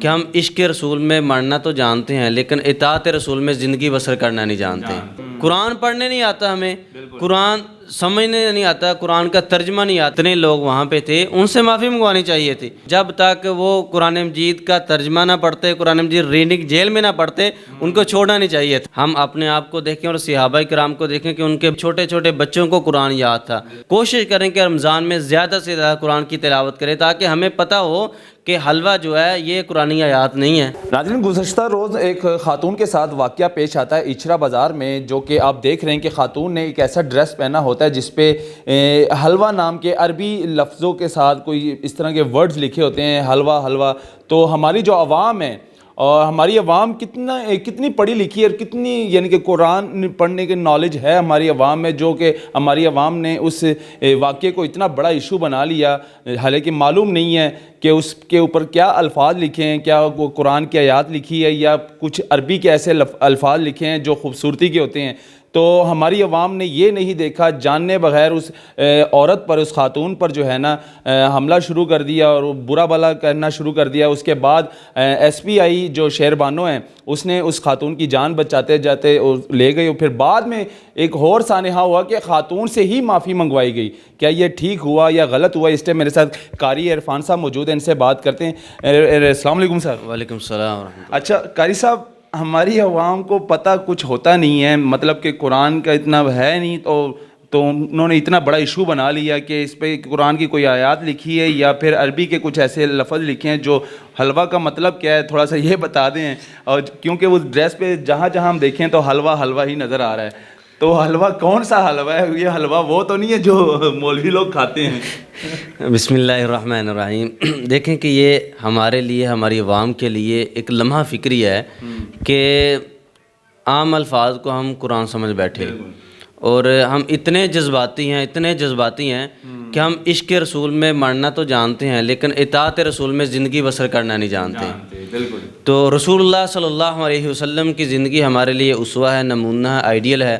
کہ ہم عشق رسول میں مرنا تو جانتے ہیں لیکن اطاعت رسول میں زندگی بسر کرنا نہیں جانتے۔ قرآن پڑھنے نہیں آتا ہمیں، قرآن سمجھنے نہیں آتا، قرآن کا ترجمہ نہیں آتا۔ اتنے لوگ وہاں پہ تھے، ان سے معافی منگوانی چاہیے تھی۔ جب تک وہ قرآن مجید کا ترجمہ نہ پڑھتے، قرآن مجید ریڈنگ جیل میں نہ پڑھتے، ان کو چھوڑنا نہیں چاہیے تھا۔ ہم اپنے آپ کو دیکھیں اور صحابہ کرام کو دیکھیں کہ ان کے چھوٹے چھوٹے بچوں کو قرآن یاد تھا۔ کوشش کریں کہ رمضان میں زیادہ سے زیادہ قرآن کی تلاوت کریں تاکہ ہمیں پتہ ہو کہ حلوہ جو ہے یہ قرآنی آیات نہیں ہے۔ ناظرین، گزشتہ روز ایک خاتون کے ساتھ واقعہ پیش آتا ہے اچھرا بازار میں، جو کہ آپ دیکھ رہے ہیں کہ خاتون نے ایک ایسا ڈریس پہنا ہوتا ہے جس پہ حلوہ نام کے عربی لفظوں کے ساتھ کوئی اس طرح کے ورڈز لکھے ہوتے ہیں، حلوہ حلوہ۔ تو ہماری جو عوام ہے اور ہماری عوام کتنی پڑھی لکھی ہے اور کتنی یعنی کہ قرآن پڑھنے کی نالج ہے ہماری عوام میں، جو کہ ہماری عوام نے اس واقعے کو اتنا بڑا ایشو بنا لیا، حالانکہ معلوم نہیں ہے کہ اس کے اوپر کیا الفاظ لکھے ہیں، کیا وہ قرآن کی آیات لکھی ہے یا کچھ عربی کے ایسے الفاظ لکھے ہیں جو خوبصورتی کے ہوتے ہیں۔ تو ہماری عوام نے یہ نہیں دیکھا، جاننے بغیر اس عورت پر، اس خاتون پر جو ہے نا حملہ شروع کر دیا اور برا بھلا کرنا شروع کر دیا۔ اس کے بعد ایس پی آئی جو شہر بانو ہیں، اس نے اس خاتون کی جان بچاتے جاتے لے گئی، اور پھر بعد میں ایک اور سانحہ ہوا کہ خاتون سے ہی معافی منگوائی گئی۔ کیا یہ ٹھیک ہوا یا غلط ہوا؟ اس ٹائم میرے ساتھ قاری عرفان صاحب موجود ہیں، ان سے بات کرتے ہیں۔ السلام علیکم صاحب۔ وعلیکم السلام ورحمۃ اللہ۔ اچھا قاری صاحب، ہماری عوام کو پتہ کچھ ہوتا نہیں ہے، مطلب کہ قرآن کا اتنا ہے نہیں، تو انہوں نے اتنا بڑا ایشو بنا لیا کہ اس پہ قرآن کی کوئی آیات لکھی ہے یا پھر عربی کے کچھ ایسے لفظ لکھے ہیں جو حلوہ کا مطلب کیا ہے، تھوڑا سا یہ بتا دیں۔ اور کیونکہ وہ ڈریس پہ جہاں جہاں ہم دیکھیں تو حلوہ حلوہ ہی نظر آ رہا ہے، تو حلوہ کون سا حلوہ ہے؟ یہ حلوہ وہ تو نہیں ہے جو مولوی لوگ کھاتے ہیں؟ بسم اللہ الرحمن الرحیم۔ دیکھیں کہ یہ ہمارے لیے، ہماری عوام کے لیے ایک لمحہ فکری ہے کہ عام الفاظ کو ہم قرآن سمجھ بیٹھے، اور ہم اتنے جذباتی ہیں کہ ہم عشق رسول میں مرنا تو جانتے ہیں لیکن اطاعت رسول میں زندگی بسر کرنا نہیں جانتے۔ تو رسول اللہ صلی اللہ علیہ وسلم کی زندگی ہمارے لیے اسوہ ہے، نمونہ ہے، آئیڈیل ہے۔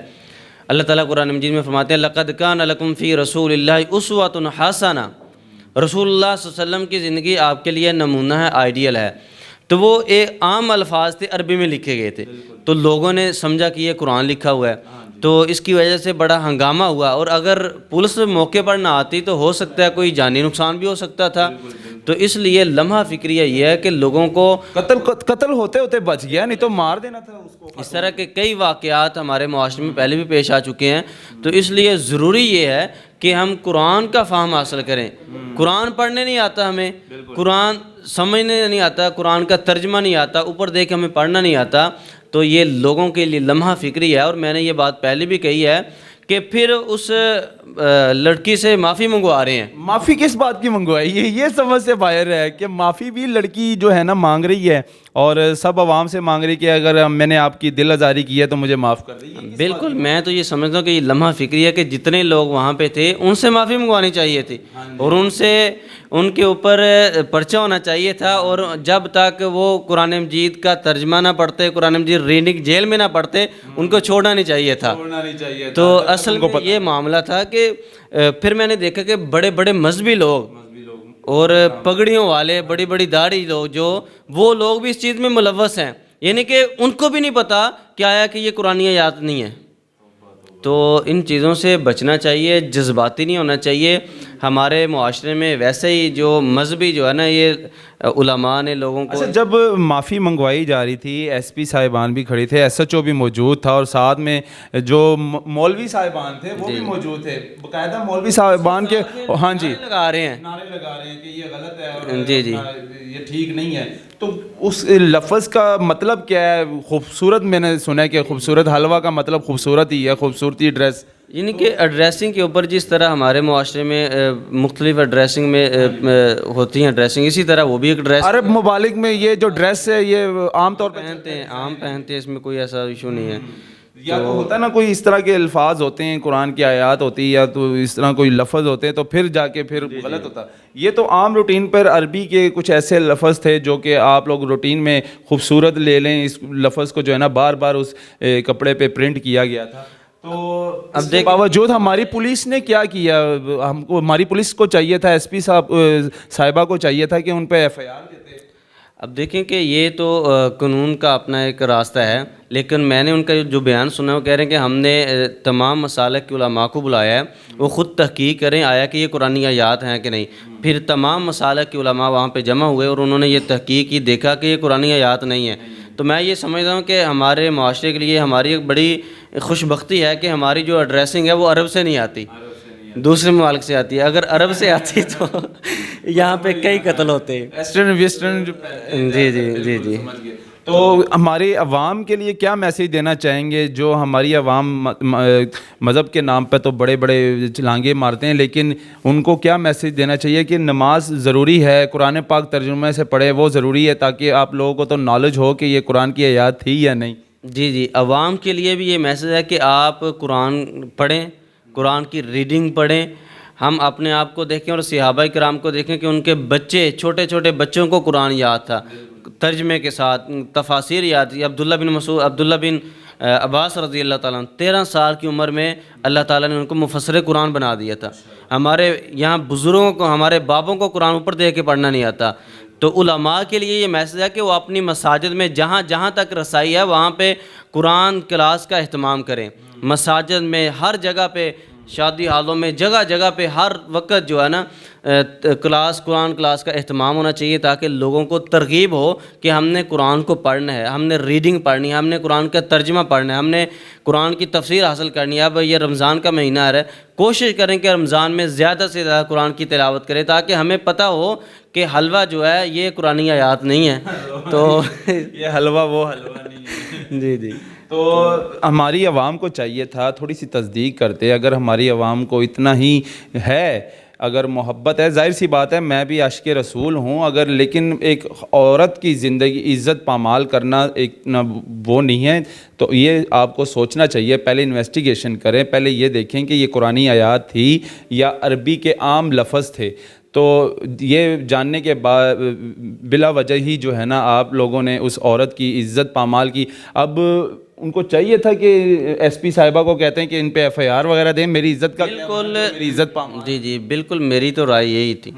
اللہ تعالیٰ قرآن مجید میں فرماتے ہیں لَقَدْ كَانَ لَكُمْ فِي رَسُولِ اللَّهِ أُسْوَةٌ حَسَنَةٌ۔ رسول اللہ صلی اللہ علیہ وسلم کی زندگی آپ کے لیے نمونہ ہے، آئیڈیل ہے۔ تو وہ ایک عام الفاظ تھے، عربی میں لکھے گئے تھے، تو لوگوں نے سمجھا کہ یہ قرآن لکھا ہوا ہے، تو اس کی وجہ سے بڑا ہنگامہ ہوا، اور اگر پولیس موقع پر نہ آتی تو ہو سکتا ہے کوئی جانی نقصان بھی ہو سکتا تھا۔ تو اس لیے لمحہ فکریہ یہ ہے کہ لوگوں کو قتل ہوتے ہوتے بچ گیا، نہیں تو مار دینا تھا اس کو۔ اس طرح کے کئی واقعات ہمارے معاشرے میں پہلے بھی پیش آ چکے ہیں، تو اس لیے ضروری یہ ہے کہ ہم قرآن کا فہم حاصل کریں۔ قرآن پڑھنے نہیں آتا ہمیں، قرآن سمجھنے نہیں آتا، قرآن کا ترجمہ نہیں آتا، اوپر دیکھ ہمیں پڑھنا نہیں آتا، تو یہ لوگوں کے لیے لمحہ فکری ہے۔ اور میں نے یہ بات پہلے بھی کہی ہے کہ پھر اس لڑکی سے معافی منگوا رہے ہیں۔ معافی کس بات کی منگوائی؟ یہ سمجھ سے باہر ہے کہ معافی بھی لڑکی جو ہے نا مانگ رہی ہے، اور سب عوام سے مانگ رہی کہ اگر میں نے آپ کی دل آزاری کی ہے تو مجھے معاف کر دیجیے۔ بالکل، میں تو یہ سمجھتا ہوں کہ یہ لمحہ فکری ہے کہ جتنے لوگ وہاں پہ تھے ان سے معافی منگوانی چاہیے تھی، اور ان کے اوپر پرچہ ہونا چاہیے تھا، اور جب تک وہ قرآن مجید کا ترجمہ نہ پڑھتے، قرآن مجید ریڈنگ جیل میں نہ پڑھتے، ان کو چھوڑنا نہیں چاہیے تھا۔ تو اصل میں یہ معاملہ تھا کہ پھر میں نے دیکھا کہ بڑے بڑے مذہبی لوگ اور پگڑیوں والے، بڑی بڑی داڑھی لوگ، وہ لوگ بھی اس چیز میں ملوث ہیں، یعنی کہ ان کو بھی نہیں پتا کیا ہے کہ یہ قرآنی آیات نہیں ہے۔ تو ان چیزوں سے بچنا چاہیے، جذباتی نہیں ہونا چاہیے۔ ہمارے معاشرے میں ویسے ہی جو مذہبی جو ہے نا، یہ علماء نے لوگوں کو جب معافی منگوائی جا رہی تھی، ایس پی صاحبان بھی کھڑے تھے، ایس ایچ او بھی موجود تھا، اور ساتھ میں جو مولوی صاحبان تھے وہ بھی موجود تھے، باقاعدہ مولوی صاحبان کے ہاں جی نعرے لگا رہے ہیں کہ یہ غلط ہے اور جی یہ ٹھیک نہیں ہے۔ تو اس لفظ کا مطلب کیا ہے؟ خوبصورت، میں نے سنا ہے کہ خوبصورت حلوہ کا مطلب خوبصورت ہی ہے، خوبصورتی ڈریس، یعنی کہ ایڈریسنگ کے اوپر جس طرح ہمارے معاشرے میں مختلف ایڈریسنگ میں ہوتی ہیں ڈریسنگ، اسی طرح وہ بھی ایک ڈریس عرب ممالک میں یہ جو ڈریس ہے یہ عام طور پہ پہنتے ہیں، اس میں کوئی ایسا ایشو نہیں ہے۔ یا تو ہوتا ہے نا کوئی اس طرح کے الفاظ ہوتے ہیں، قرآن کی آیات ہوتی ہے یا تو اس طرح کوئی لفظ ہوتے ہیں تو پھر جا کے پھر غلط ہوتا ہے۔ یہ تو عام روٹین پر عربی کے کچھ ایسے لفظ تھے جو کہ آپ لوگ روٹین میں خوبصورت لے لیں، اس لفظ کو جو ہے نا بار بار اس کپڑے پہ پرنٹ کیا گیا تھا۔ تو اس کے باوجود ہماری پولیس نے کیا کیا؟ ہماری پولیس کو چاہیے تھا، ایس پی صاحبہ کو چاہیے تھا کہ ان پہ ایف آئی آر دیتے۔ اب دیکھیں کہ یہ تو قانون کا اپنا ایک راستہ ہے، لیکن میں نے ان کا جو بیان سنا ہے وہ کہہ رہے ہیں کہ ہم نے تمام مسالک کے علماء کو بلایا ہے، وہ خود تحقیق کریں آیا کہ یہ قرآنی آیات ہیں کہ نہیں۔ پھر تمام مسالک کے علماء وہاں پہ جمع ہوئے اور انہوں نے یہ تحقیق کی، دیکھا کہ یہ قرآنی آیات نہیں ہیں۔ تو میں یہ سمجھتا ہوں کہ ہمارے معاشرے کے لیے ہماری ایک بڑی خوش بختی ہے کہ ہماری جو ایڈریسنگ ہے وہ عرب سے نہیں آتی، دوسرے ممالک سے آتی ہے۔ اگر عرب سے آتی تو یہاں پہ کئی قتل ہوتے ہیں۔ ویسٹرن جو جی جی جی جی۔ تو ہماری عوام کے لیے کیا میسیج دینا چاہیں گے؟ جو ہماری عوام مذہب کے نام پہ تو بڑے بڑے چھلانگے مارتے ہیں، لیکن ان کو کیا میسیج دینا چاہیے کہ نماز ضروری ہے، قرآن پاک ترجمے سے پڑھے وہ ضروری ہے، تاکہ آپ لوگوں کو تو نالج ہو کہ یہ قرآن کی آیات تھی یا نہیں؟ جی جی، عوام کے لیے بھی یہ میسیج ہے کہ آپ قرآن پڑھیں، قرآن کی ریڈنگ پڑھیں۔ ہم اپنے آپ کو دیکھیں اور صحابہ کرام کو دیکھیں کہ ان کے بچے، چھوٹے چھوٹے بچوں کو قرآن یاد تھا، ترجمے کے ساتھ تفاسیر یاد تھی۔ عبداللہ بن عباس رضی اللہ تعالیٰ عنہ 13 سال کی عمر میں اللہ تعالیٰ نے ان کو مفسر قرآن بنا دیا تھا۔ ہمارے یہاں بزرگوں کو، ہمارے بابوں کو قرآن اوپر دیکھ کے پڑھنا نہیں آتا۔ تو علماء کے لیے یہ میسیج ہے کہ وہ اپنی مساجد میں جہاں جہاں تک رسائی ہے وہاں پہ قرآن کلاس کا اہتمام کریں۔ مساجد میں، ہر جگہ پہ، شادی حالوں میں، جگہ جگہ پہ ہر وقت جو ہے نا قرآن کلاس کا اہتمام ہونا چاہیے، تاکہ لوگوں کو ترغیب ہو کہ ہم نے قرآن کو پڑھنا ہے، ہم نے ریڈنگ پڑھنی ہے، ہم نے قرآن کا ترجمہ پڑھنا ہے، ہم نے قرآن کی تفسیر حاصل کرنی ہے۔ اب یہ رمضان کا مہینہ آ رہا ہے، کوشش کریں کہ رمضان میں زیادہ سے زیادہ قرآن کی تلاوت کریں، تاکہ ہمیں پتہ ہو کہ حلوہ جو ہے یہ قرآنی آیات نہیں ہے۔ تو یہ حلوہ وہ حلوہ نہیں ہے۔ جی جی، تو ہماری عوام کو چاہیے تھا تھوڑی سی تصدیق کرتے، اگر ہماری عوام کو اتنا ہی ہے، اگر محبت ہے، ظاہر سی بات ہے میں بھی عاشق رسول ہوں، اگر لیکن ایک عورت کی زندگی عزت پامال کرنا ایک نہ وہ نہیں ہے، تو یہ آپ کو سوچنا چاہیے، پہلے انویسٹیگیشن کریں، پہلے یہ دیکھیں کہ یہ قرآنی آیات تھی یا عربی کے عام لفظ تھے۔ تو یہ جاننے کے بعد بلا وجہ ہی جو ہے نا آپ لوگوں نے اس عورت کی عزت پامال کی۔ اب ان کو چاہیے تھا کہ ایس پی صاحبہ کو کہتے ہیں کہ ان پہ ایف آئی آر وغیرہ دیں، میری عزت کا بالکل، میری عزت پامال۔ جی جی بالکل، میری تو رائے یہی تھی۔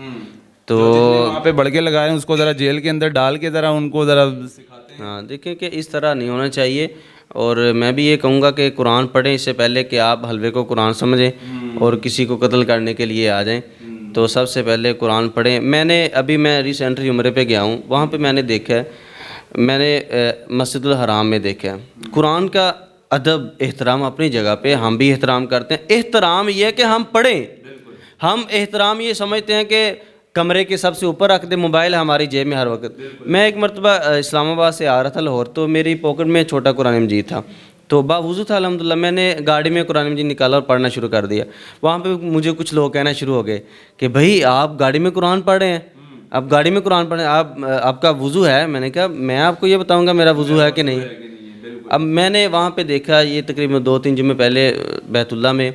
تو وہاں پہ بڑھ کے لگائے ہیں اس کو ذرا جیل کے اندر ڈال کے ذرا ان کو ذرا سکھاتے ہیں۔ ہاں دیکھیں کہ اس طرح نہیں ہونا چاہیے، اور میں بھی یہ کہوں گا کہ قرآن پڑھیں اس سے پہلے کہ آپ حلوے کو قرآن سمجھیں اور کسی کو قتل کرنے کے لیے آ جائیں۔ تو سب سے پہلے قرآن پڑھیں۔ میں ریسنٹلی عمرے پہ گیا ہوں، وہاں پہ میں نے دیکھا ہے، میں نے مسجد الحرام میں دیکھا ہے قرآن کا ادب، احترام اپنی جگہ پہ، ہم بھی احترام کرتے ہیں۔ احترام یہ ہے کہ ہم پڑھیں، ہم احترام یہ سمجھتے ہیں کہ کمرے کے سب سے اوپر رکھ دیں، موبائل ہماری جیب میں ہر وقت۔ میں ایک مرتبہ اسلام آباد سے آ رہا تھا لاہور، تو میری پاکٹ میں چھوٹا قرآن مجید تھا، تو باوضو تھا الحمدللہ، میں نے گاڑی میں قرآن مجید نکالا اور پڑھنا شروع کر دیا۔ وہاں پہ مجھے کچھ لوگ کہنا شروع ہو گئے کہ بھائی آپ گاڑی میں قرآن پڑھ رہے ہیں، آپ گاڑی میں قرآن پڑھ رہے ہیں، آپ کا وضو ہے؟ میں نے کہا میں آپ کو یہ بتاؤں گا میرا وضو ہے کہ نہیں۔ اب میں نے وہاں پہ دیکھا، یہ تقریباً 2-3 جمعے پہلے بیت اللہ میں،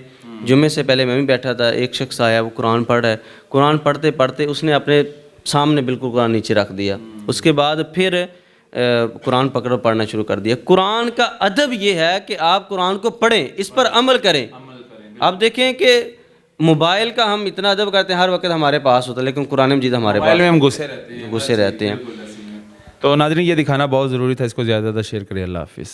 جمعے سے پہلے میں بھی بیٹھا تھا، ایک شخص آیا، وہ قرآن پڑھ رہا ہے، قرآن پڑھتے پڑھتے اس نے اپنے سامنے بالکل قرآن نیچے رکھ دیا، اس کے بعد پھر قرآن پکڑ پڑھنا شروع کر دیا۔ قرآن کا ادب یہ ہے کہ آپ قرآن کو پڑھیں، اس پر عمل کریں۔ آپ دیکھیں کہ موبائل کا ہم اتنا ادب کرتے ہیں، ہر وقت ہمارے پاس ہوتا ہے، لیکن قرآن مجید ہمارے پاس موبائل میں ہم گھسے رہتے ہیں۔ ہیں۔ تو ناظرین یہ دکھانا بہت ضروری تھا، اس کو زیادہ شیئر کریں۔ اللہ حافظ۔